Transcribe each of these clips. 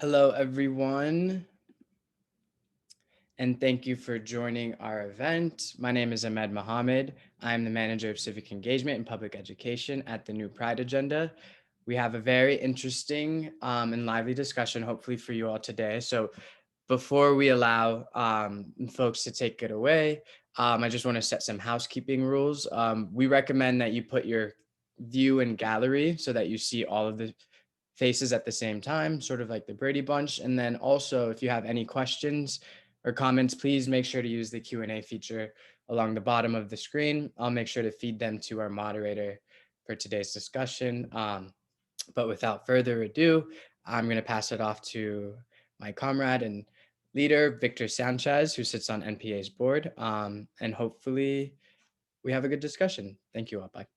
Hello, everyone, and thank you for joining our event. My name is Ahmed Mohammed. I'm the Manager of Civic Engagement and Public Education at the New Pride Agenda. We have a very interesting and lively discussion, hopefully for you all today. So before we allow folks to take it away, I just want to set some housekeeping rules. We recommend that you put your view in gallery so that you see all of the faces at the same time, sort of like the Brady Bunch. And then also, if you have any questions or comments, please make sure to use the Q&A feature along the bottom of the screen. I'll make sure to feed them to our moderator for today's discussion. But without further ado, I'm going to pass it off to my comrade and leader, Victor Sanchez, who sits on NPA's board. And hopefully we have a good discussion. Thank you all. Bye.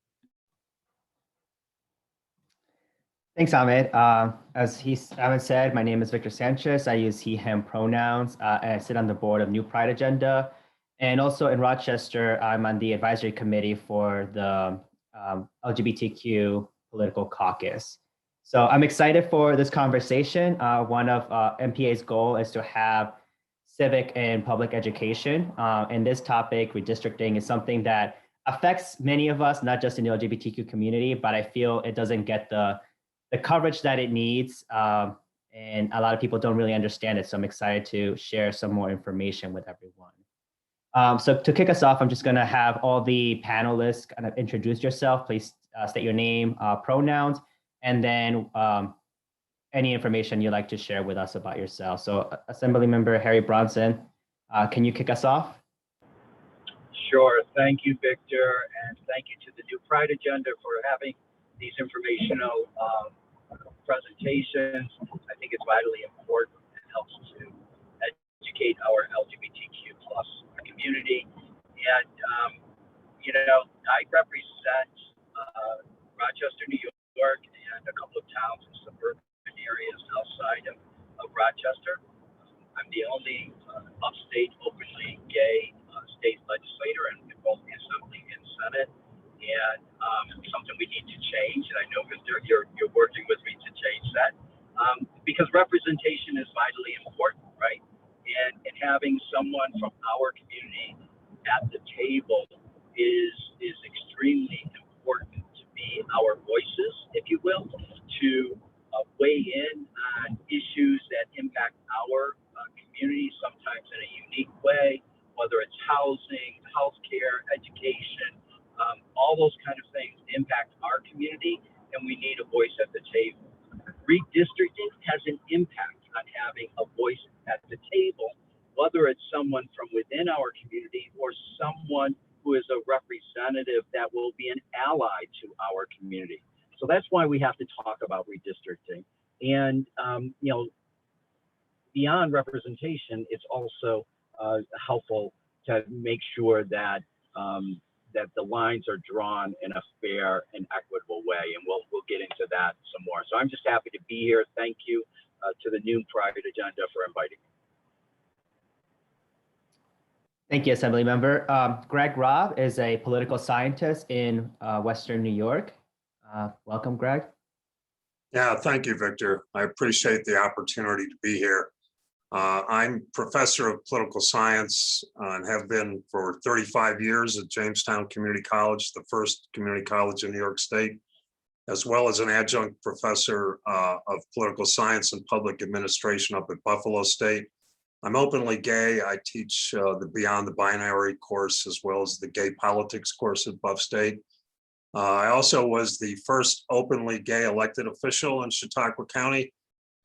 Thanks, Ahmed. As Ahmed said, my name is Victor Sanchez. I use he, him pronouns, and I sit on the board of New Pride Agenda. And also in Rochester, I'm on the advisory committee for the LGBTQ political caucus. So I'm excited for this conversation. One of MPA's goal is to have civic and public education. And this topic, redistricting, is something that affects many of us, not just in the LGBTQ community, but I feel it doesn't get the coverage that it needs, and a lot of people don't really understand it. So I'm excited to share some more information with everyone. So to kick us off, I'm just gonna have all the panelists kind of introduce yourself. Please state your name, pronouns, and then any information you'd like to share with us about yourself. So Assembly Member Harry Bronson, can you kick us off? Sure. Thank you, Victor, and thank you to the New Pride Agenda for having these informational presentations. I think it's vitally important and helps to educate our LGBTQ plus community. And, I represent Rochester, New York, and a couple of towns and suburban areas outside of Rochester. I'm the only upstate openly gay state legislator in both the Assembly and Senate. And something we need to change, and I know, Victor, you're working with me to change that, because representation is vitally important, right? And having someone from our community at the table is extremely important to be our voices, if you will, to weigh in on issues that impact our community, sometimes in a unique way, whether it's housing, healthcare, education, all those kind of things impact our community, and we need a voice at the table. Redistricting has an impact on having a voice at the table, whether it's someone from within our community or someone who is a representative that will be an ally to our community. So that's why we have to talk about redistricting. And, beyond representation, it's also helpful to make sure that that the lines are drawn in a fair and equitable way, and we'll get into that some more. So I'm just happy to be here. Thank you to the New Pride Agenda for inviting me. Thank you, Assembly Member. Greg Rabb is a political scientist in Western New York. Welcome, Greg. Yeah, thank you, Victor. I appreciate the opportunity to be here. I'm professor of political science and have been for 35 years at Jamestown Community College, the first community college in New York State, as well as an adjunct professor of political science and public administration up at Buffalo State. I'm openly gay. I teach the Beyond the Binary course as well as the gay politics course at Buff State. I also was the first openly gay elected official in Chautauqua County,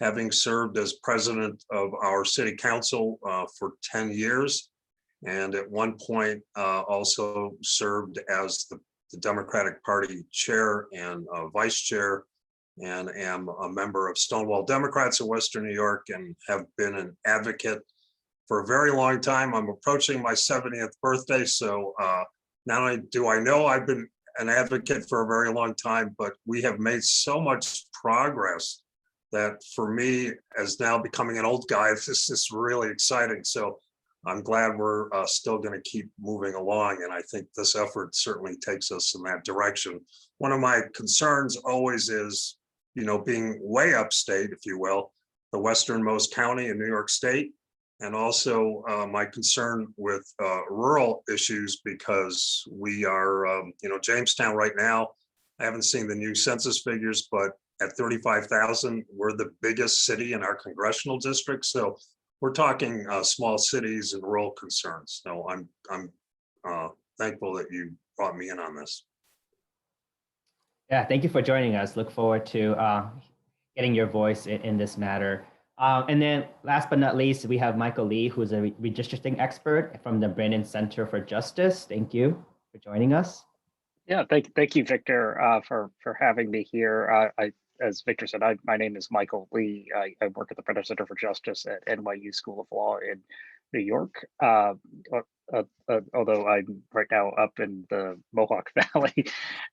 having served as president of our city council for 10 years. And at one point also served as the Democratic Party chair and vice chair, and am a member of Stonewall Democrats of Western New York and have been an advocate for a very long time. I'm approaching my 70th birthday. So not only do I know I've been an advocate for a very long time, but we have made so much progress that for me, as now becoming an old guy, this is really exciting. So I'm glad we're still going to keep moving along. And I think this effort certainly takes us in that direction. One of my concerns always is, being way upstate, if you will, the westernmost county in New York State, and also my concern with rural issues, because we are, Jamestown right now, I haven't seen the new census figures, but at 35,000, we're the biggest city in our congressional district. So we're talking small cities and rural concerns. So I'm thankful that you brought me in on this. Yeah, thank you for joining us. Look forward to getting your voice in this matter. And then last but not least, we have Michael Lee, who's a redistricting expert from the Brennan Center for Justice. Thank you for joining us. Yeah, thank you, Victor, for having me here. As Victor said, my name is Michael Lee. I work at the Brennan Center for Justice at NYU School of Law in New York. Although I'm right now up in the Mohawk Valley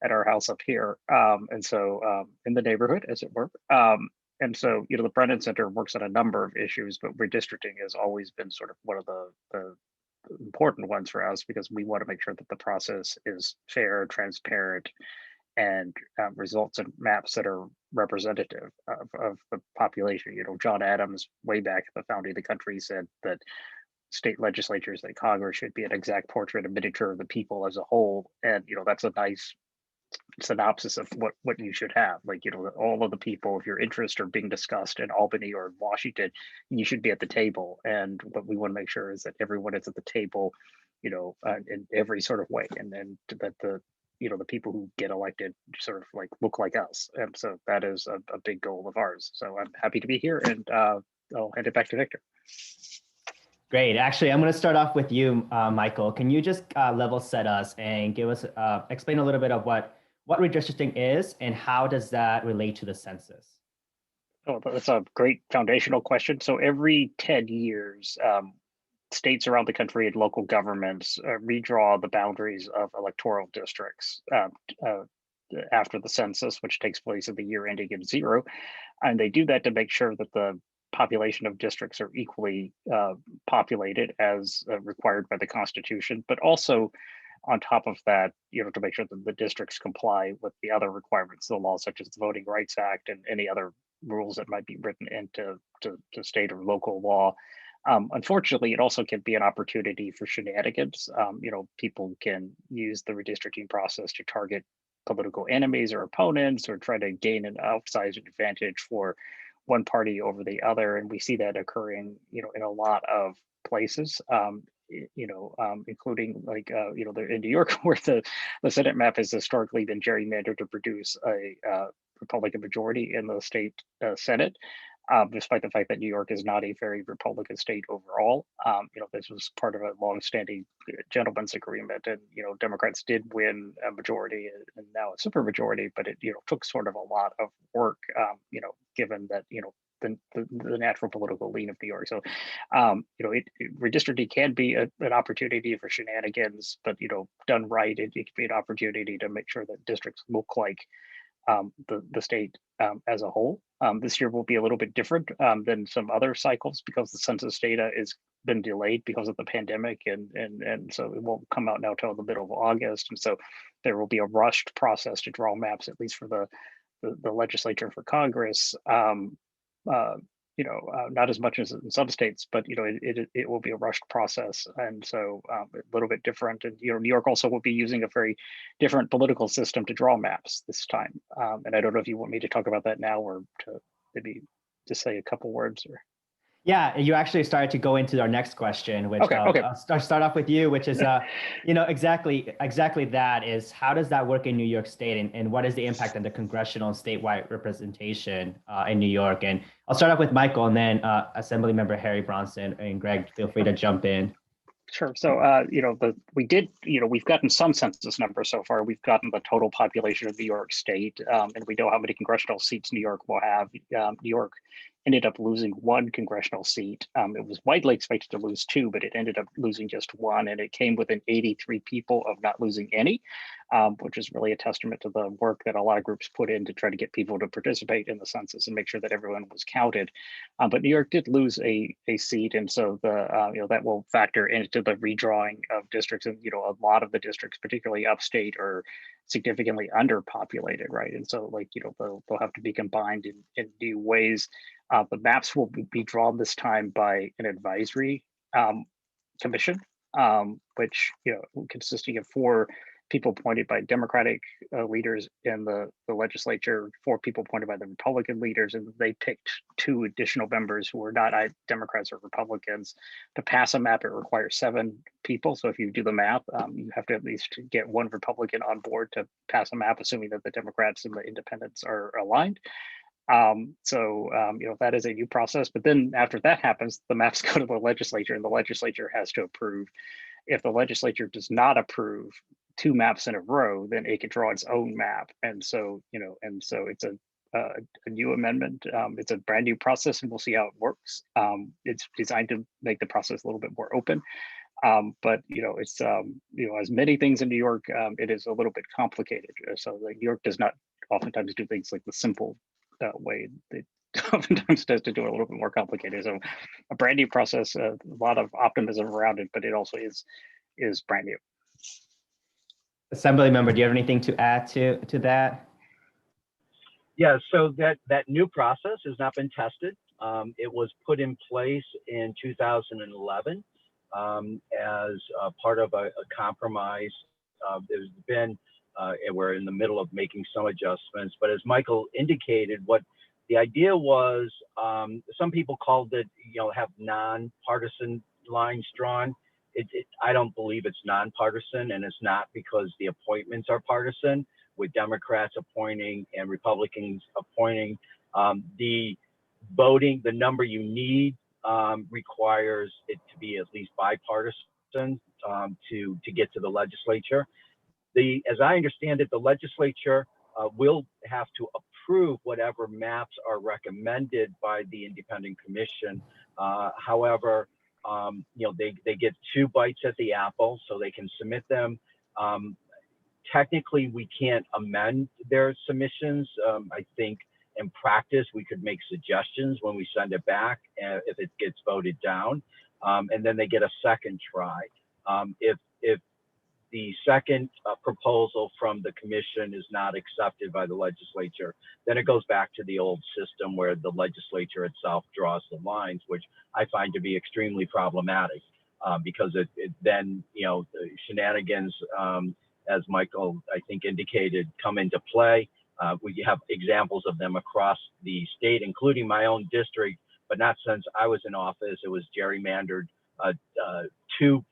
at our house up here, and so in the neighborhood, as it were. And so, the Brennan Center works on a number of issues, but redistricting has always been sort of one of the important ones for us, because we want to make sure that the process is fair, transparent, and results in maps that are representative of the population. John Adams, way back at the founding of the country, said that state legislatures and Congress should be an exact portrait, a miniature of the people as a whole. And that's a nice synopsis of what you should have. Like, all of the people of your interest are being discussed in Albany or in Washington, you should be at the table. And what we want to make sure is that everyone is at the table, in every sort of way, and then that the people who get elected sort of like look like us. And so that is a big goal of ours. So I'm happy to be here, and I'll hand it back to Victor. Great. Actually, I'm going to start off with you, Michael. Can you just level set us and give us explain a little bit of what redistricting is and how does that relate to the census? Oh, that's a great foundational question. So every 10 years, states around the country and local governments redraw the boundaries of electoral districts after the census, which takes place in the year ending in 0. And they do that to make sure that the population of districts are equally populated as required by the Constitution, but also on top of that, to make sure that the districts comply with the other requirements of the law, such as the Voting Rights Act and any other rules that might be written into state or local law. Unfortunately, it also can be an opportunity for shenanigans. People can use the redistricting process to target political enemies or opponents, or try to gain an outsized advantage for one party over the other. And we see that occurring, in a lot of places, including like, in New York, where the Senate map has historically been gerrymandered to produce a Republican majority in the state Senate. Despite the fact that New York is not a very Republican state overall. This was part of a longstanding gentleman's agreement, and Democrats did win a majority and now a supermajority, but it took sort of a lot of work, given that the natural political lean of New York. So redistricting can be an opportunity for shenanigans, but done right, it can be an opportunity to make sure that districts look like the state as a whole. This year will be a little bit different than some other cycles, because the census data has been delayed because of the pandemic, and so it won't come out now till the middle of August. And so there will be a rushed process to draw maps, at least for the legislature, for Congress. Not as much as in some states, but it will be a rushed process, and so a little bit different. And New York also will be using a very different political system to draw maps this time. And I don't know if you want me to talk about that now, or to maybe just say a couple words. Or yeah, you actually started to go into our next question, which okay. I'll start off with you, which is exactly that is, how does that work in New York State, and what is the impact on the congressional and statewide representation in New York? And I'll start off with Michael, and then Assembly Member Harry Bronson and Greg, feel free to jump in. Sure. So, we've gotten some census numbers so far. We've gotten the total population of New York State, and we know how many congressional seats New York will have. New York ended up losing 1 congressional seat. It was widely expected to lose 2, but it ended up losing just 1, and it came within 83 people of not losing any, which is really a testament to the work that a lot of groups put in to try to get people to participate in the census and make sure that everyone was counted. But New York did lose a seat, and so that will factor into the redrawing of districts. And a lot of the districts, particularly upstate, are significantly underpopulated, right? And so like, they'll have to be combined in new ways. The maps will be drawn this time by an advisory commission, which, consisting of 4 people appointed by Democratic leaders in the legislature, 4 people appointed by the Republican leaders, and they picked 2 additional members who were not Democrats or Republicans. To pass a map, it requires 7 people. So if you do the math, you have to at least get 1 Republican on board to pass a map, assuming that the Democrats and the independents are aligned. That is a new process. But then after that happens, the maps go to the legislature, and the legislature has to approve. If the legislature does not approve 2 maps in a row, then it can draw its own map. And so, it's a new amendment. It's a brand new process, and we'll see how it works. It's designed to make the process a little bit more open. But it's as many things in New York, it is a little bit complicated. So like New York does not oftentimes do things like the simple way. It oftentimes does to do it a little bit more complicated. So a brand new process, a lot of optimism around it, but it also is brand new. Assembly member, do you have anything to add to that? Yeah, so that new process has not been tested. It was put in place in 2011 as part of a compromise. There's been, we're in the middle of making some adjustments, but as Michael indicated, what the idea was, some people called it, have nonpartisan lines drawn. I don't believe it's nonpartisan, and it's not because the appointments are partisan, with Democrats appointing and Republicans appointing. The voting, the number you need requires it to be at least bipartisan to get to the legislature. As I understand it, the legislature will have to approve whatever maps are recommended by the independent commission. However, they get 2 bites at the apple, so they can submit them. Technically, we can't amend their submissions. I think in practice, we could make suggestions when we send it back if it gets voted down, and then they get a second try. If the second proposal from the commission is not accepted by the legislature, then it goes back to the old system where the legislature itself draws the lines, which I find to be extremely problematic because it then, the shenanigans, as Michael, I think, indicated, come into play. We have examples of them across the state, including my own district, but not since I was in office. It was gerrymandered 2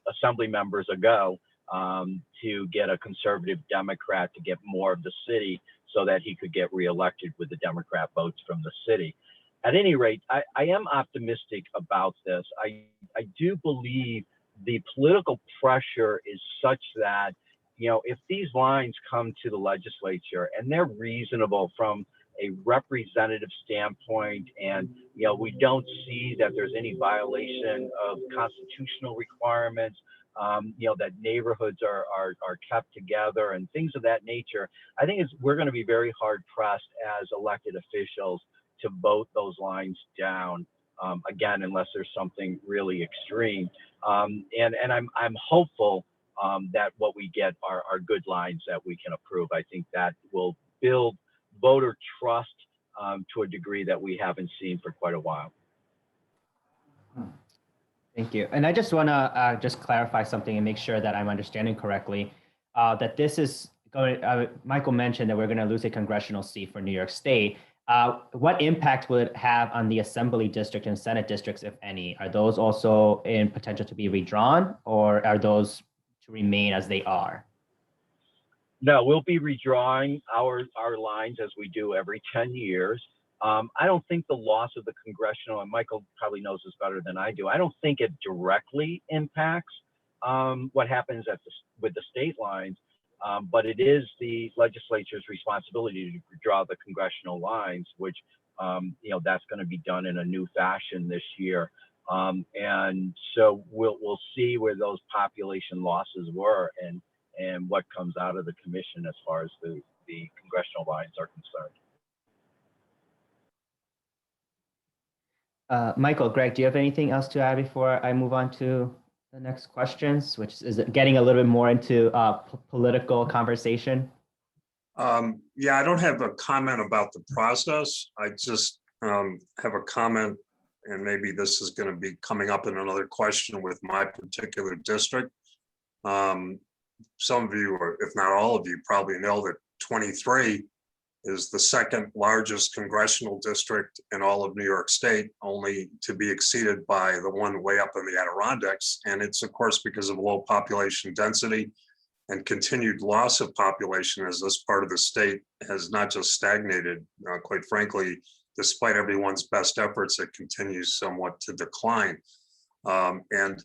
assembly members ago to get a conservative Democrat to get more of the city so that he could get reelected with the Democrat votes from the city. At any rate, I am optimistic about this. I do believe the political pressure is such that, if these lines come to the legislature and they're reasonable from a representative standpoint, and we don't see that there's any violation of constitutional requirements, that neighborhoods are kept together and things of that nature, I think we're going to be very hard pressed as elected officials to vote those lines down. Again, unless there's something really extreme, and I'm hopeful that what we get are good lines that we can approve. I think that will build voter trust to a degree that we haven't seen for quite a while. Thank you. And I just want to just clarify something and make sure that I'm understanding correctly. That this is going. Michael mentioned that we're going to lose a congressional seat for New York State. What impact would it have on the Assembly district and Senate districts, if any? Are those also in potential to be redrawn, or are those to remain as they are? No, we'll be redrawing our lines as we do every 10 years. I don't think the loss of the congressional, and Michael probably knows this better than I do, I don't think it directly impacts what happens with the state lines. But it is the legislature's responsibility to draw the congressional lines, which, that's going to be done in a new fashion this year. And so we'll see where those population losses were and what comes out of the commission as far as the congressional lines are concerned. Michael, Greg, do you have anything else to add before I move on to the next questions, which is getting a little bit more into political conversation. Yeah, I don't have a comment about the process. I just have a comment, and maybe this is going to be coming up in another question with my particular district. Some of you, or if not all of you, probably know that 23 is the second largest congressional district in all of New York State, only to be exceeded by the one way up in the Adirondacks. And it's, of course, because of low population density and continued loss of population, as this part of the state has not just stagnated, quite frankly, despite everyone's best efforts, it continues somewhat to decline. And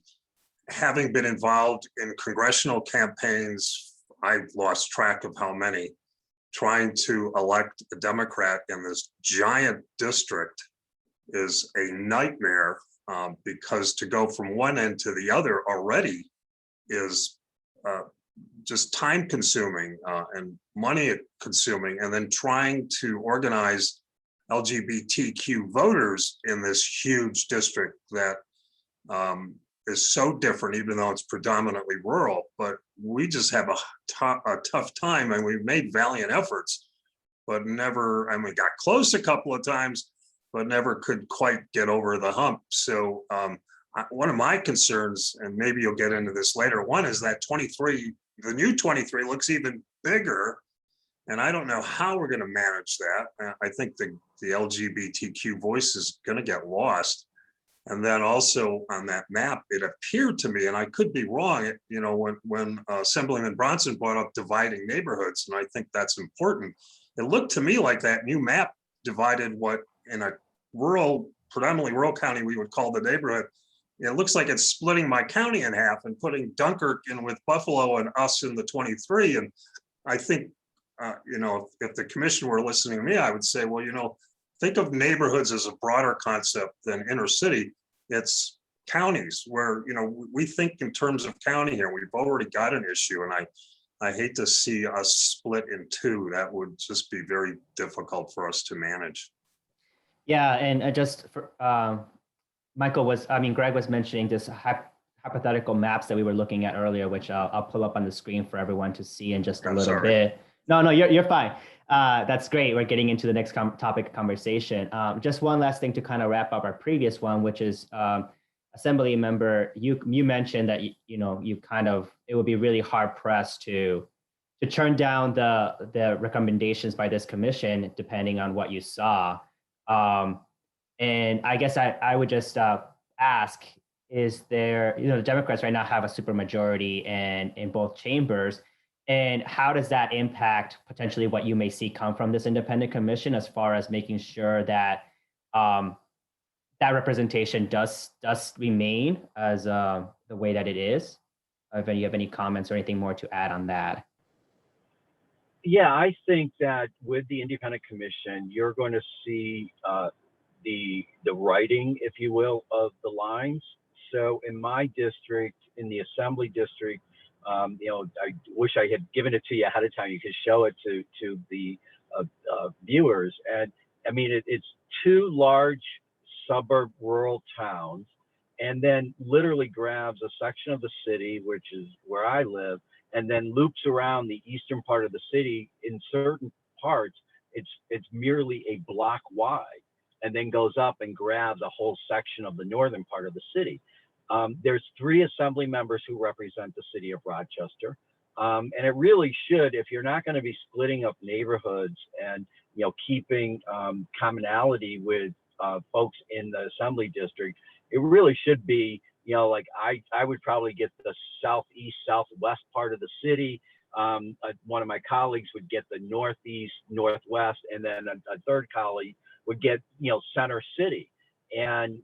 having been involved in congressional campaigns, I've lost track of how many, trying to elect a Democrat in this giant district is a nightmare, because to go from one end to the other already is just time consuming and money consuming, and then trying to organize LGBTQ voters in this huge district that is so different, even though it's predominantly rural. But we just have a tough time, and we've made valiant efforts, but never, and we got close a couple of times, but never could quite get over the hump. So one of my concerns, and maybe you'll get into this later, one is that 23, the new 23 looks even bigger, and I don't know how we're going to manage that. I think the LGBTQ voice is going to get lost. And then also on that map, it appeared to me, and I could be wrong, when Assemblyman Bronson brought up dividing neighborhoods, and I think that's important. It looked to me like that new map divided what in a rural, predominantly rural county we would call the neighborhood. It looks like it's splitting my county in half and putting Dunkirk in with Buffalo and us in the 23. And I think, if the commission were listening to me, I would say, well, think of neighborhoods as a broader concept than inner city. It's counties where, we think in terms of county here. We've already got an issue, and I hate to see us split in two. That would just be very difficult for us to manage. Yeah, and just for Greg was mentioning this hypothetical maps that we were looking at earlier, which I'll pull up on the screen for everyone to see in just a little bit. No, you're fine. That's great. We're getting into the next topic of conversation. Just one last thing to kind of wrap up our previous one, which is Assembly Member, you mentioned that it would be really hard pressed to turn down the recommendations by this commission, depending on what you saw. And I guess I would just ask, is there, the Democrats right now have a supermajority in both chambers, and how does that impact potentially what you may see come from this independent commission, as far as making sure that that representation does remain as the way that it is? If you have any comments or anything more to add on that. Yeah, I think that with the independent commission, you're going to see the writing, if you will, of the lines. So in my district, in the Assembly district, I wish I had given it to you ahead of time. You could show it to the viewers. And I mean, it's two large suburb rural towns, and then literally grabs a section of the city, which is where I live, and then loops around the eastern part of the city. In certain parts, it's merely a block wide, and then goes up and grabs a whole section of the northern part of the city. There's 3 assembly members who represent the city of Rochester. And it really should, if you're not going to be splitting up neighborhoods and, keeping commonality with folks in the assembly district, it really should be, like I would probably get the southeast, southwest part of the city. One of my colleagues would get the northeast, northwest, and then a third colleague would get, center city. And,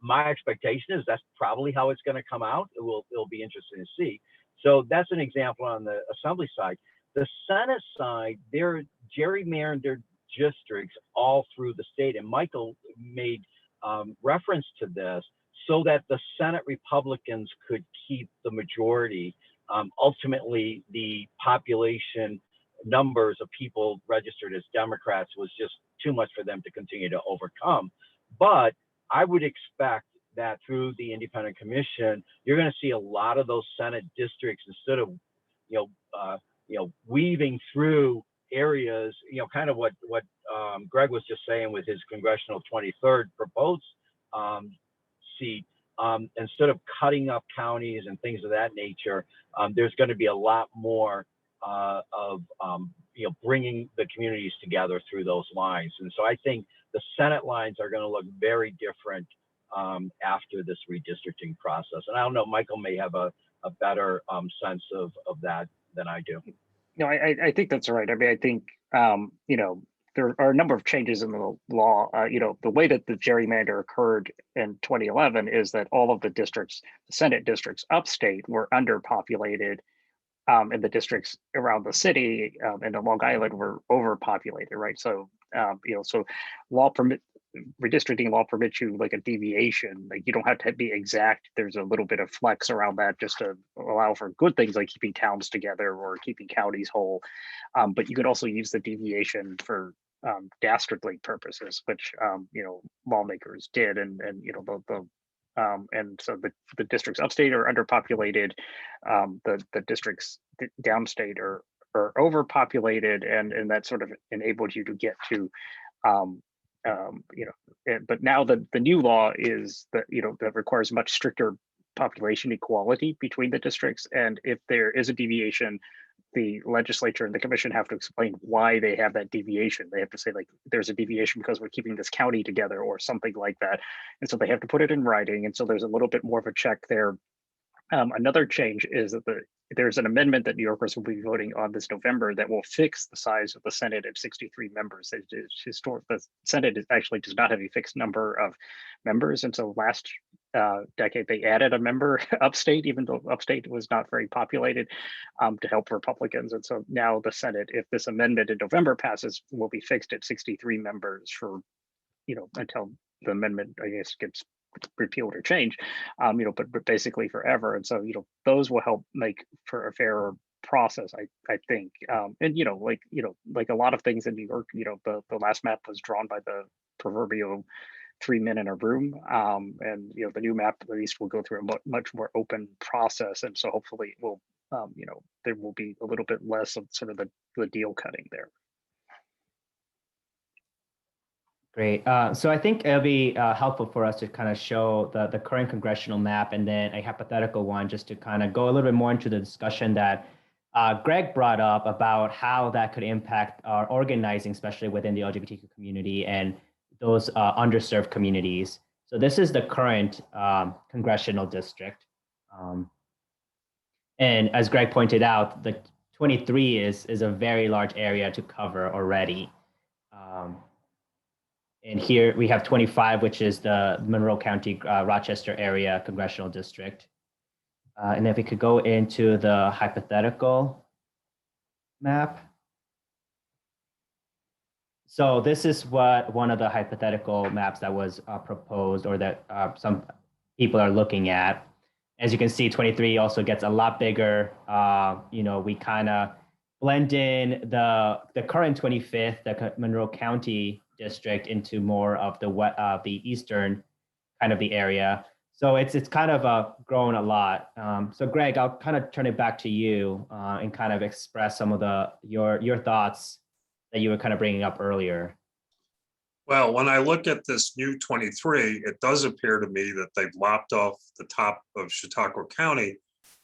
my expectation is that's probably how it's going to come out. It'll be interesting to see. So that's an example on the assembly side. The Senate side, they're gerrymandered districts all through the state. And Michael made reference to this so that the Senate Republicans could keep the majority. Ultimately, the population numbers of people registered as Democrats was just too much for them to continue to overcome. But I would expect that through the independent commission, you're going to see a lot of those Senate districts, instead of, weaving through areas, kind of what Greg was just saying with his congressional 23rd proposed seat. Instead of cutting up counties and things of that nature, there's going to be a lot more of bringing the communities together through those lines. And so I think the Senate lines are going to look very different after this redistricting process. And I don't know, Michael may have a better sense of that than I do. No, I think that's right. I mean, I think, there are a number of changes in the law. The way that the gerrymander occurred in 2011 is that all of the districts, the Senate districts upstate, were underpopulated, and the districts around the city and on Long Island were overpopulated, right? So, so redistricting law permits you like a deviation. Like you don't have to be exact. There's a little bit of flex around that just to allow for good things like keeping towns together or keeping counties whole. But you could also use the deviation for dastardly purposes, which lawmakers did, and so the districts upstate are underpopulated, the districts downstate are overpopulated, and that sort of enabled you to get to but now the new law is that that requires much stricter population equality between the districts, and if there is a deviation, the legislature and the commission have to explain why they have that deviation. They have to say, like, there's a deviation because we're keeping this county together or something like that. And so they have to put it in writing. And so there's a little bit more of a check there. Another change is that there's an amendment that New Yorkers will be voting on this November that will fix the size of the Senate at 63 members. The Senate actually does not have a fixed number of members. And so last decade, they added a member upstate, even though upstate was not very populated, to help Republicans. And so now the Senate, if this amendment in November passes, will be fixed at 63 members for, until the amendment, I guess, gets repealed or changed, but basically forever. And so, those will help make for a fairer process, I think. And, like a lot of things in New York, the last map was drawn by the proverbial 3 men in a room. And, the new map at least will go through a much more open process. And so hopefully it will, there will be a little bit less of sort of the deal cutting there. Great. So I think it'll be helpful for us to kind of show the current congressional map and then a hypothetical one, just to kind of go a little bit more into the discussion that Greg brought up about how that could impact our organizing, especially within the LGBTQ community and those underserved communities. So this is the current congressional district. And as Greg pointed out, the 23 is a very large area to cover already. And here we have 25, which is the Monroe County, Rochester area congressional district. And if we could go into the hypothetical map. So this is what one of the hypothetical maps that was proposed, or that some people are looking at. As you can see, 23 also gets a lot bigger. We kind of blend in the current 25th, the Monroe County district, into more of the eastern kind of the area. So it's kind of grown a lot. So Greg, I'll kind of turn it back to you and kind of express some of your thoughts that you were kind of bringing up earlier. Well, when I look at this new 23, it does appear to me that they've lopped off the top of Chautauqua County.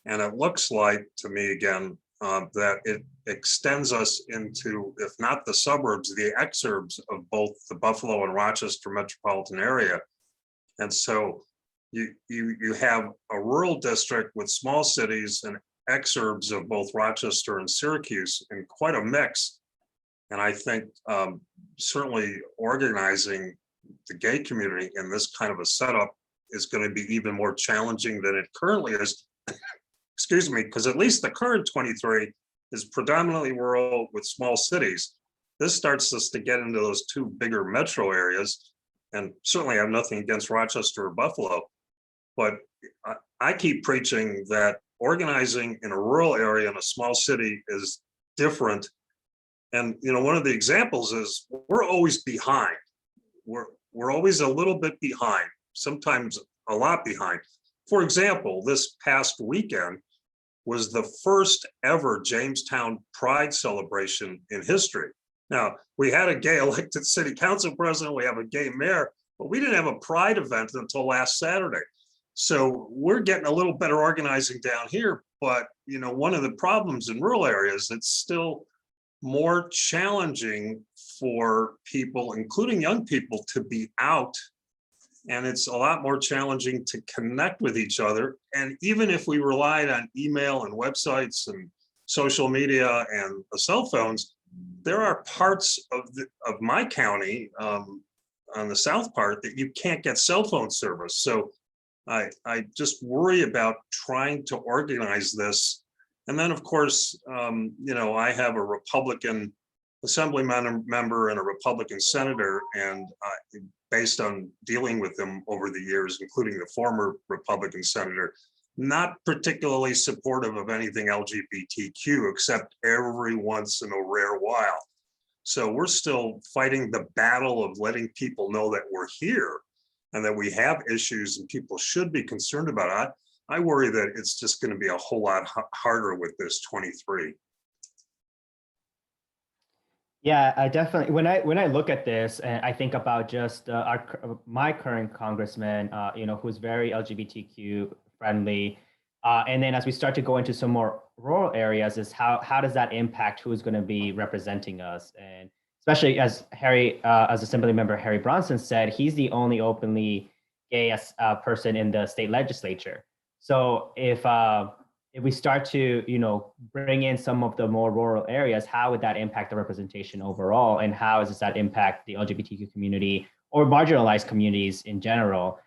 And it looks like to me, again, that it extends us into, if not the suburbs, the exurbs of both the Buffalo and Rochester metropolitan area. And so you have a rural district with small cities and exurbs of both Rochester and Syracuse, and quite a mix. And I think certainly organizing the gay community in this kind of a setup is going to be even more challenging than it currently is. Excuse me, because at least the current 23 is predominantly rural with small cities. This starts us to get into those two bigger metro areas. And certainly I have nothing against Rochester or Buffalo, but I keep preaching that organizing in a rural area in a small city is different. And one of the examples is we're always behind. We're always a little bit behind, sometimes a lot behind. For example, this past weekend was the first ever Jamestown Pride celebration in history. Now, we had a gay elected city council president, we have a gay mayor, but we didn't have a Pride event until last Saturday. So we're getting a little better organizing down here, but one of the problems in rural areas, it's still more challenging for people, including young people, to be out. And it's a lot more challenging to connect with each other. And even if we relied on email and websites and social media and cell phones, there are parts of my county on the south part that you can't get cell phone service. So I just worry about trying to organize this. And then, of course, I have a Republican Assembly member and a Republican senator, and based on dealing with them over the years, including the former Republican senator, not particularly supportive of anything LGBTQ, except every once in a rare while. So we're still fighting the battle of letting people know that we're here and that we have issues and people should be concerned about it. I worry that it's just going to be a whole lot harder with this 23. Yeah, I definitely. When I look at this, and I think about just my current congressman, who's very LGBTQ friendly, and then as we start to go into some more rural areas, is how does that impact who's going to be representing us, and especially as Assembly Member Harry Bronson said, he's the only openly gay person in the state legislature. So if we start to, bring in some of the more rural areas, how would that impact the representation overall? And how does that impact the LGBTQ community or marginalized communities in general?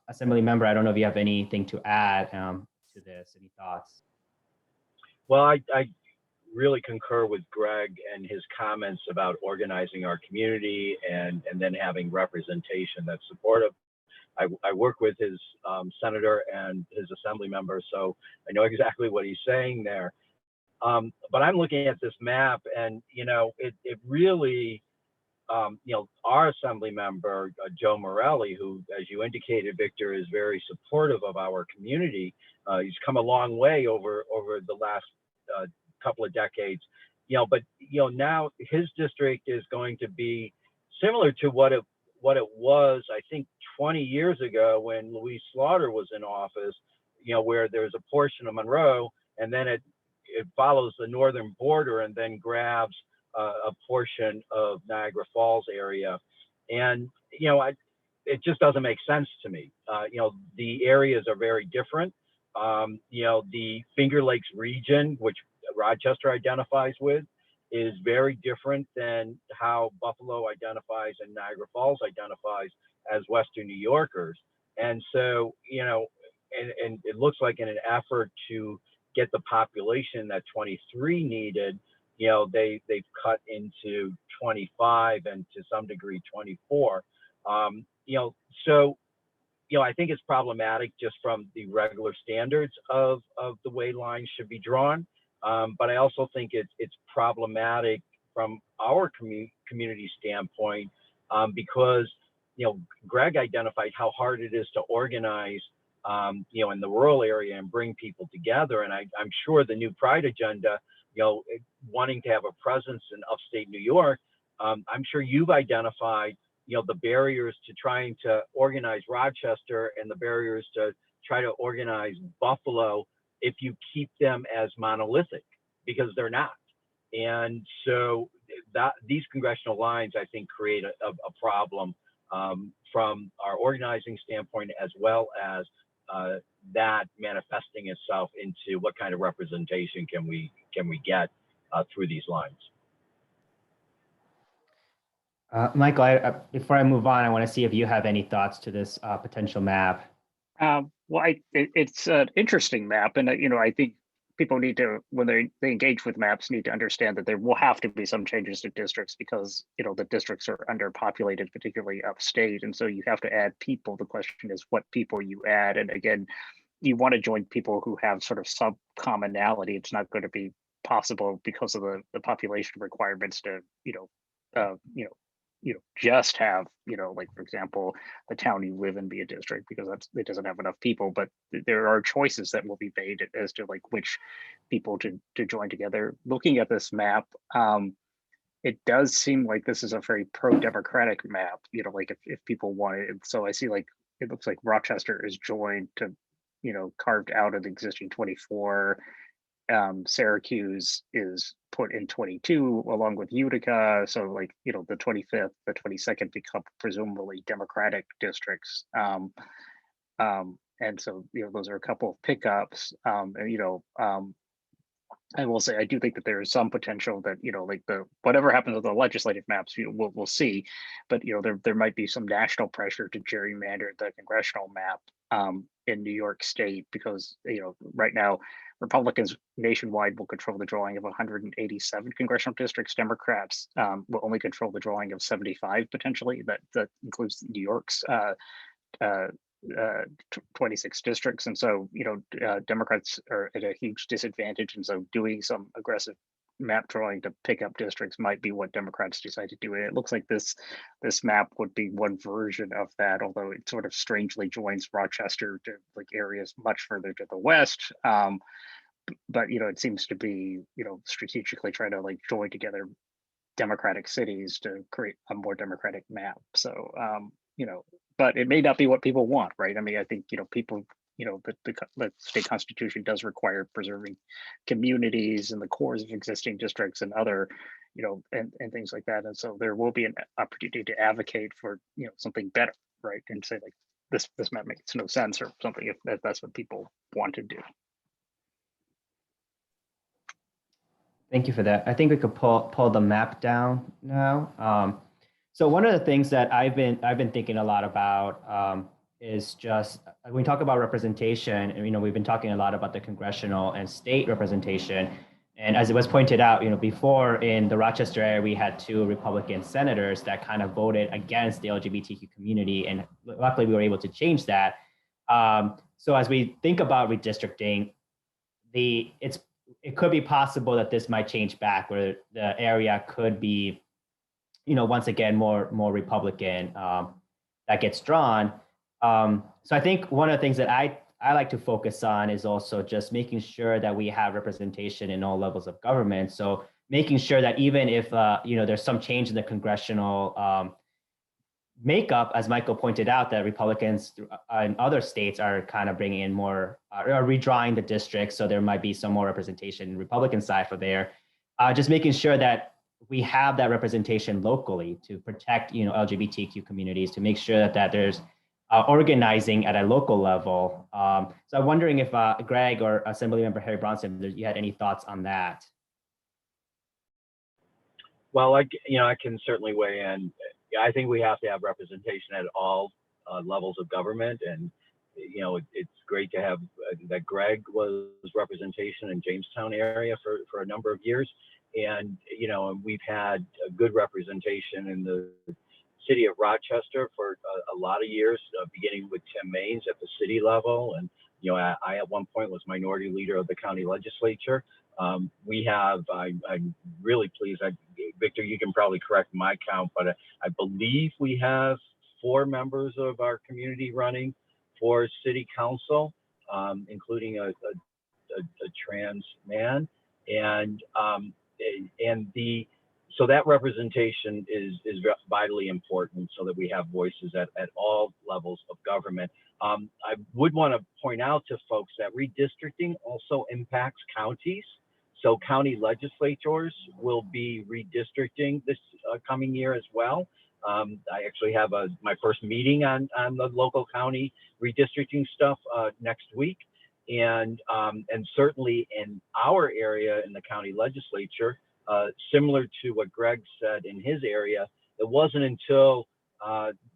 Assembly Member, I don't know if you have anything to add to this, any thoughts? Well, I really concur with Greg and his comments about organizing our community and then having representation that's supportive. I work with his senator and his assembly member, so I know exactly what he's saying there. But I'm looking at this map, and it really, our assembly member Joe Morelli, who, as you indicated, Victor, is very supportive of our community. He's come a long way over the last couple of decades. But now his district is going to be similar to what it was, I think, 20 years ago when Louise Slaughter was in office, where there's a portion of Monroe and then it follows the northern border and then grabs a portion of Niagara Falls area. And, it just doesn't make sense to me. The areas are very different. The Finger Lakes region, which Rochester identifies with, is very different than how Buffalo identifies and Niagara Falls identifies as Western New Yorkers. And so, and it looks like in an effort to get the population that 23 needed, they've cut into 25 and to some degree 24. So, I think it's problematic just from the regular standards of the way lines should be drawn. But I also think it's problematic from our community standpoint because, Greg identified how hard it is to organize, in the rural area and bring people together. And I'm sure the new Pride agenda, wanting to have a presence in upstate New York, I'm sure you've identified, the barriers to trying to organize Rochester and the barriers to try to organize Buffalo if you keep them as monolithic, because they're not. And so these congressional lines, I think, create a problem from our organizing standpoint, as well as that manifesting itself into what kind of representation can we get through these lines. Michael, before I move on, I want to see if you have any thoughts to this potential map. Well, it's an interesting map, and I think people need to, when they engage with maps, need to understand that there will have to be some changes to districts because the districts are underpopulated, particularly upstate, and so you have to add people. The question is what people you add, and again, you want to join people who have sort of some commonality. It's not going to be possible because of the population requirements to just have, like, for example, the town you live in be a district, because it doesn't have enough people, but there are choices that will be made as to like which people to join together. Looking at this map, it does seem like this is a very pro-democratic map, like if people want it. So I see like, it looks like Rochester is joined to, carved out of the existing 24. Syracuse is put in 22 along with Utica. So like, the 25th, the 22nd become presumably Democratic districts. And so, those are a couple of pickups. I will say, I do think that there is some potential that, like whatever happens with the legislative maps, we'll see, but there might be some national pressure to gerrymander the congressional map in New York State, because right now Republicans nationwide will control the drawing of 187 congressional districts. Democrats will only control the drawing of 75 potentially. That includes New York's 26 districts, and so Democrats are at a huge disadvantage, and so doing some aggressive map drawing to pick up districts might be what Democrats decide to do. And it looks like this map would be one version of that, although it sort of strangely joins Rochester to like areas much further to the west. But it seems to be strategically trying to like join together Democratic cities to create a more democratic map. So but it may not be what people want, right? I mean, I think people, the state constitution does require preserving communities and the cores of existing districts and other, and things like that. And so there will be an opportunity to advocate for something better, right? And say like this map makes no sense or something, if that's what people want to do. Thank you for that. I think we could pull the map down now. So one of the things that I've been thinking a lot about is just when we talk about representation, and we've been talking a lot about the congressional and state representation. And as it was pointed out, before in the Rochester area, we had 2 Republican senators that kind of voted against the LGBTQ community, and luckily we were able to change that. So as we think about redistricting, it could be possible that this might change back, where the area could be, once again, more Republican that gets drawn. So I think one of the things that I like to focus on is also just making sure that we have representation in all levels of government. So making sure that even if there's some change in the congressional makeup, as Michael pointed out, that Republicans in other states are kind of bringing in more, are redrawing the districts. So there might be some more representation Republican side for there. Just making sure that we have that representation locally to protect, LGBTQ communities, to make sure that there's organizing at a local level. So I'm wondering if Greg or Assembly Member Harry Bronson, you had any thoughts on that? Well, I can certainly weigh in. I think we have to have representation at all levels of government, and it's great to have that Greg was representation in Jamestown area for a number of years, and we've had a good representation in the city of Rochester for a lot of years, beginning with Tim Maines at the city level, and I at one point was minority leader of the county legislature. We have, I'm really pleased. Victor, you can probably correct my count, but I believe we have 4 members of our community running for city council, including a trans man, so that representation is vitally important, so that we have voices at all levels of government. I would want to point out to folks that redistricting also impacts counties. So county legislators will be redistricting this coming year as well. I actually have my first meeting on the local county redistricting stuff next week. And certainly in our area in the county legislature, similar to what Greg said in his area, it wasn't until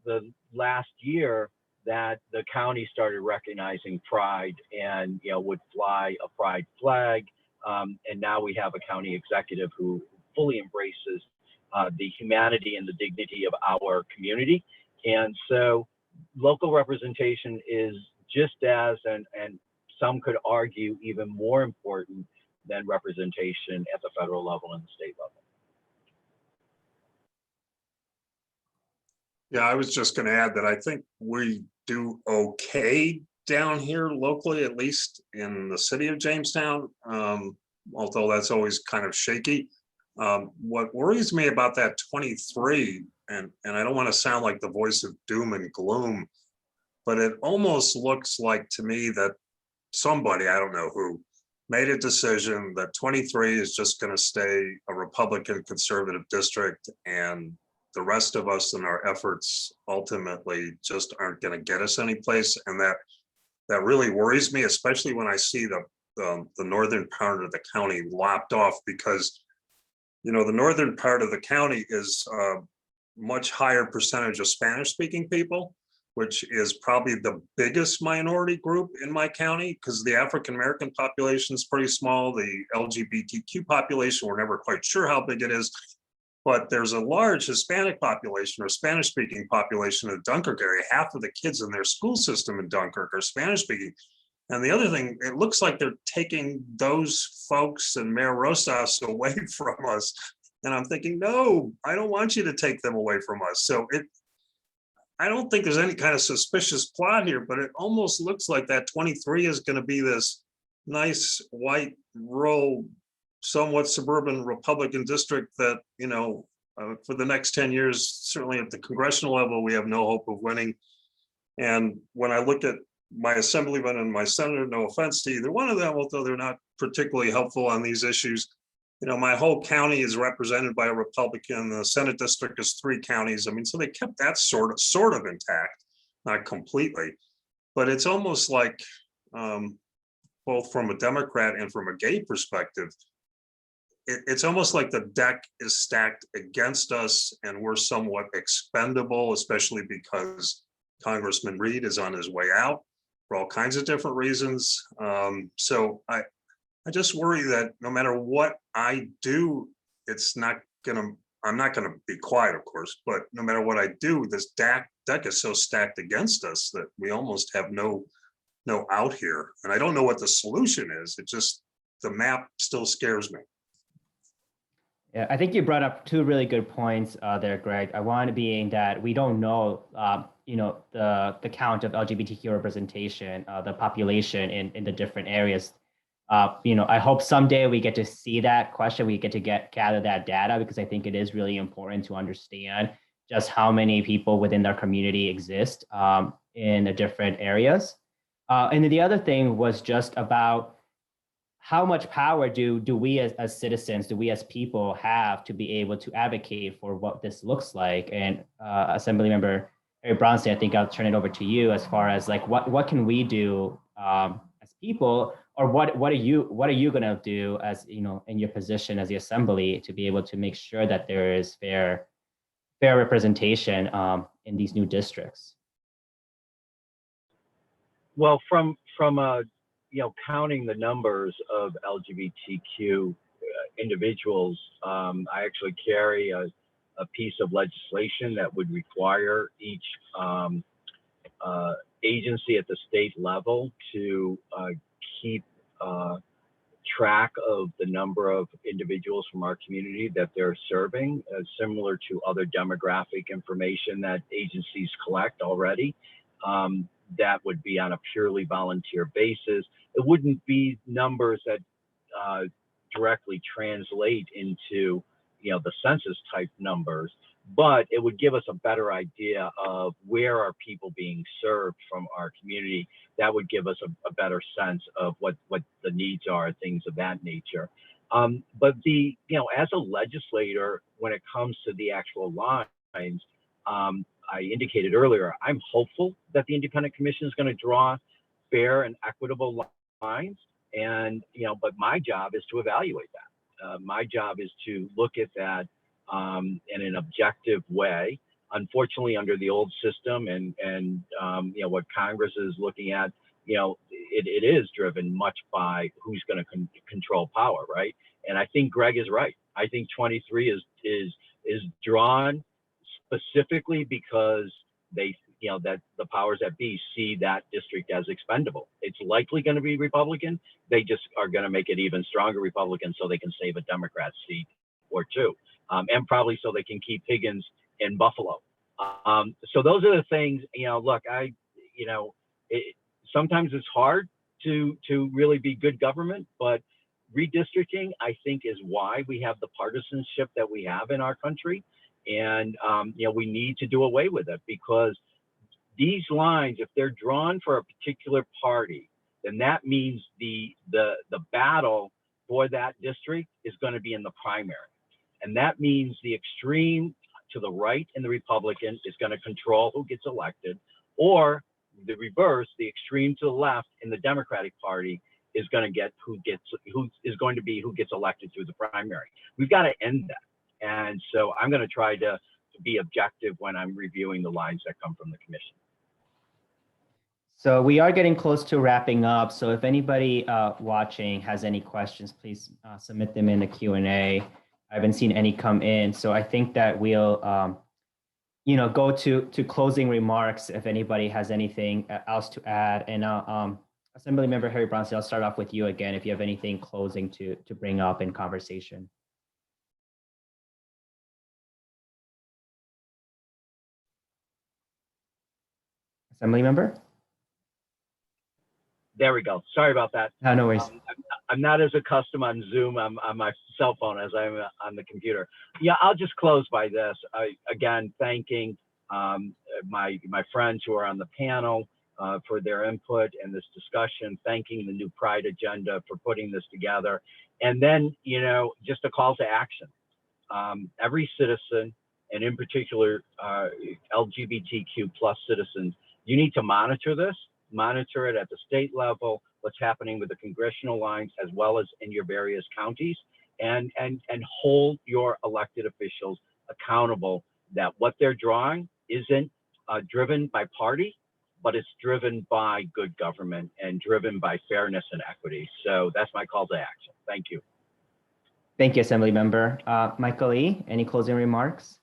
the last year that the county started recognizing pride and would fly a pride flag. And now we have a county executive who fully embraces the humanity and the dignity of our community. And so local representation is just as, and some could argue even more important than representation at the federal level and the state level. Yeah, I was just going to add that I think we do okay down here locally, at least in the city of Jamestown, although that's always kind of shaky. What worries me about that 23, and I don't want to sound like the voice of doom and gloom, but it almost looks like to me that somebody, I don't know who, made a decision that 23 is just going to stay a Republican conservative district, and the rest of us and our efforts ultimately just aren't going to get us anyplace. And that really worries me, especially when I see the northern part of the county lopped off, because the northern part of the county is a much higher percentage of Spanish speaking people, which is probably the biggest minority group in my county, because the African American population is pretty small. The LGBTQ population, we're never quite sure how big it is, but there's a large Hispanic population or Spanish speaking population in the Dunkirk area. Half of the kids in their school system in Dunkirk are Spanish speaking. And the other thing, it looks like they're taking those folks and Mayor Rosas away from us. And I'm thinking, no, I don't want you to take them away from us. So I don't think there's any kind of suspicious plot here, but it almost looks like that 23 is going to be this nice white rural, somewhat suburban Republican district that, for the next 10 years, certainly at the congressional level, we have no hope of winning. And when I look at my assemblyman and my senator, no offense to either one of them, although they're not particularly helpful on these issues, my whole county is represented by a Republican. The Senate district is 3 counties. I mean, so they kept that sort of intact, not completely, but it's almost like both from a Democrat and from a gay perspective, it's almost like the deck is stacked against us and we're somewhat expendable, especially because Congressman Reed is on his way out for all kinds of different reasons. So I just worry that no matter what I do, I'm not gonna be quiet, of course, but no matter what I do, this deck is so stacked against us that we almost have no out here. And I don't know what the solution is. The map still scares me. Yeah, I think you brought up 2 really good points there, Greg. One being that we don't know, the count of LGBTQ representation, the population in the different areas. I hope someday we get to see that question, we get to gather that data, because I think it is really important to understand just how many people within their community exist in the different areas. And then the other thing was just about how much power do we as citizens, do we as people have to be able to advocate for what this looks like? And Assembly Member Harry Bronson, I think I'll turn it over to you as far as like what can we do as people, or what are you going to do as in your position as the Assembly to be able to make sure that there is fair representation in these new districts? Well, from counting the numbers of LGBTQ individuals, I actually carry a piece of legislation that would require each agency at the state level to keep track of the number of individuals from our community that they're serving, similar to other demographic information that agencies collect already. That would be on a purely volunteer basis. It wouldn't be numbers that directly translate into the census type numbers, but it would give us a better idea of where are people being served from our community. That would give us a better sense of what the needs are, things of that nature. But as a legislator, when it comes to the actual lines, I indicated earlier, I'm hopeful that the Independent Commission is going to draw fair and equitable lines. And, but my job is to evaluate that. My job is to look at that in an objective way. Unfortunately, under the old system and what Congress is looking at, it is driven much by who's going to control power, right? And I think Greg is right. I think 23 is drawn specifically because they, that the powers that be see that district as expendable. It's likely going to be Republican. They just are going to make it even stronger Republican so they can save a Democrat seat or 2, and probably so they can keep Higgins in Buffalo. So those are the things, look, sometimes it's hard to really be good government, but redistricting, I think, is why we have the partisanship that we have in our country. And, we need to do away with it, because these lines, if they're drawn for a particular party, then that means the battle for that district is going to be in the primary. And that means the extreme to the right in the Republican is going to control who gets elected, or the reverse, the extreme to the left in the Democratic Party is going to get who gets elected through the primary. We've got to end that. And so I'm going to try to be objective when I'm reviewing the lines that come from the commission. So we are getting close to wrapping up. So if anybody watching has any questions, please submit them in the Q&A. I haven't seen any come in. So I think that we'll go to closing remarks if anybody has anything else to add. And Assembly Member Harry Bronson, I'll start off with you again if you have anything closing to bring up in conversation. Assembly Member? There we go. Sorry about that. No worries. I'm not as accustomed on Zoom on my cell phone as I'm on the computer. Yeah, I'll just close by this. Again, thanking my friends who are on the panel for their input and this discussion, thanking the new Pride agenda for putting this together. And then, just a call to action. Every citizen, and in particular, LGBTQ+ citizens, you need to monitor this. Monitor it at the state level, what's happening with the congressional lines, as well as in your various counties, and hold your elected officials accountable that what they're drawing isn't driven by party, but it's driven by good government and driven by fairness and equity. So that's my call to action. Thank you. Thank you, Assembly Member. Michael E., any closing remarks?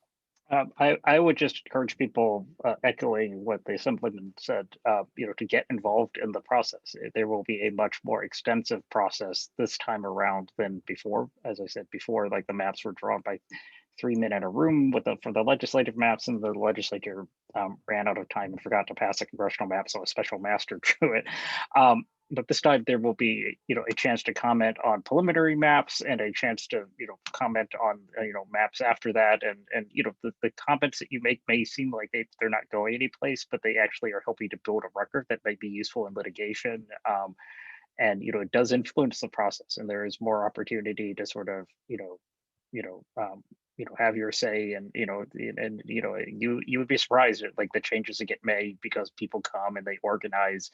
I would just encourage people, echoing what the Assemblyman said, to get involved in the process. There will be a much more extensive process this time around than before. As I said before, like the maps were drawn by 3 men in a room for the legislative maps, and the legislature ran out of time and forgot to pass a congressional map, so a special master drew it. But this time there will be, a chance to comment on preliminary maps and a chance to, comment on, maps after that. And the comments that you make may seem like they're not going anyplace, but they actually are helping to build a record that may be useful in litigation. And, it does influence the process, and there is more opportunity to sort of, have your say, and you would be surprised at like the changes that get made because people come and they organize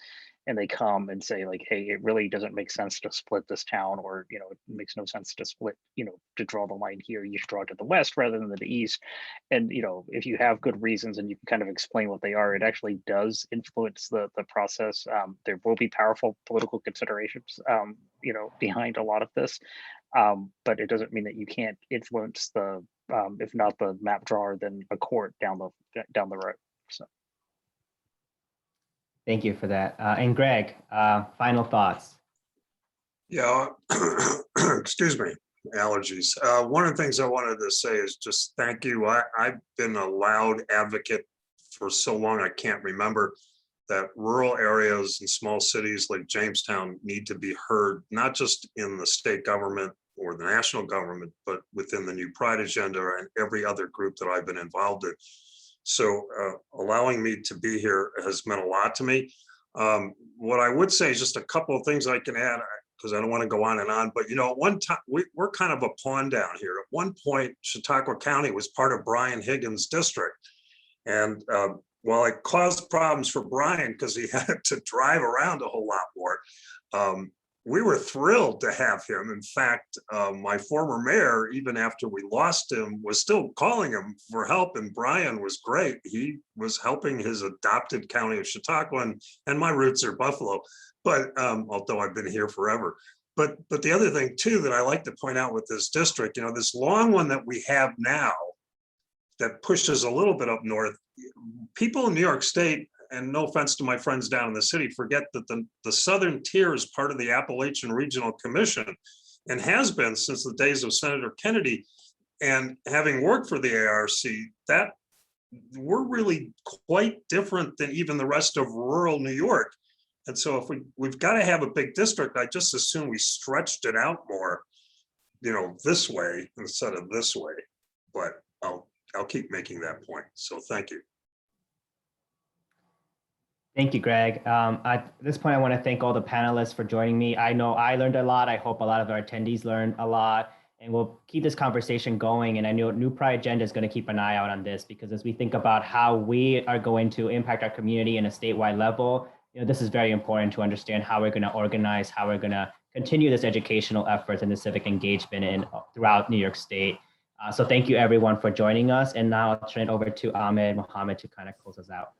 and they come and say like, hey, it really doesn't make sense to split this town, or it makes no sense to split, to draw the line here. You should draw it to the west rather than the east. And if you have good reasons and you can kind of explain what they are, it actually does influence the process. There will be powerful political considerations behind a lot of this. But it doesn't mean that you can't influence the, if not the map drawer, then a court down the road. So. Thank you for that. And Greg, final thoughts. Yeah, excuse me, allergies. One of the things I wanted to say is just thank you. I've been a loud advocate for so long, I can't remember, that rural areas and small cities like Jamestown need to be heard, not just in the state government or the national government, but within the new Pride agenda and every other group that I've been involved in. So allowing me to be here has meant a lot to me. What I would say is just a couple of things I can add, because I don't want to go on and on, but at one time, we're kind of a pawn down here. At one point, Chautauqua County was part of Brian Higgins' district. And while it caused problems for Brian because he had to drive around a whole lot more, we were thrilled to have him. In fact, my former mayor, even after we lost him, was still calling him for help. And Brian was great. He was helping his adopted county of Chautauqua, and my roots are Buffalo, but although I've been here forever. But the other thing too that I like to point out with this district, this long one that we have now that pushes a little bit up north, people in New York State, and no offense to my friends down in the city, forget that the southern tier is part of the Appalachian Regional Commission and has been since the days of Senator Kennedy. And having worked for the ARC, that we're really quite different than even the rest of rural New York. And so if we've got to have a big district, I just assume we stretched it out more, this way instead of this way. But I'll keep making that point. So thank you. Thank you, Greg. At this point, I want to thank all the panelists for joining me. I know I learned a lot. I hope a lot of our attendees learned a lot. And we'll keep this conversation going. And I know New Pride Agenda is going to keep an eye out on this, because as we think about how we are going to impact our community in a statewide level, this is very important to understand how we're going to organize, how we're going to continue this educational efforts and the civic engagement throughout New York State. So thank you everyone for joining us. And now I'll turn it over to Ahmed Mohammed to kind of close us out.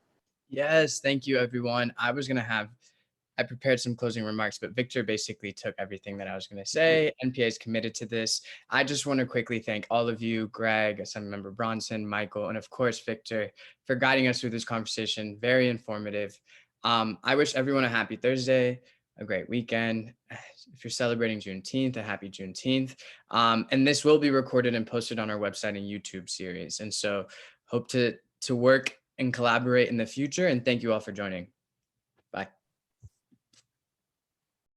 Yes, thank you, everyone. I prepared some closing remarks, but Victor basically took everything that I was going to say. NPA is committed to this. I just want to quickly thank all of you, Greg, Assembly Member Bronson, Michael, and of course, Victor, for guiding us through this conversation. Very informative. I wish everyone a happy Thursday, a great weekend. If you're celebrating Juneteenth, a happy Juneteenth. And this will be recorded and posted on our website and YouTube series. And so hope to work and collaborate in the future. And thank you all for joining. Bye.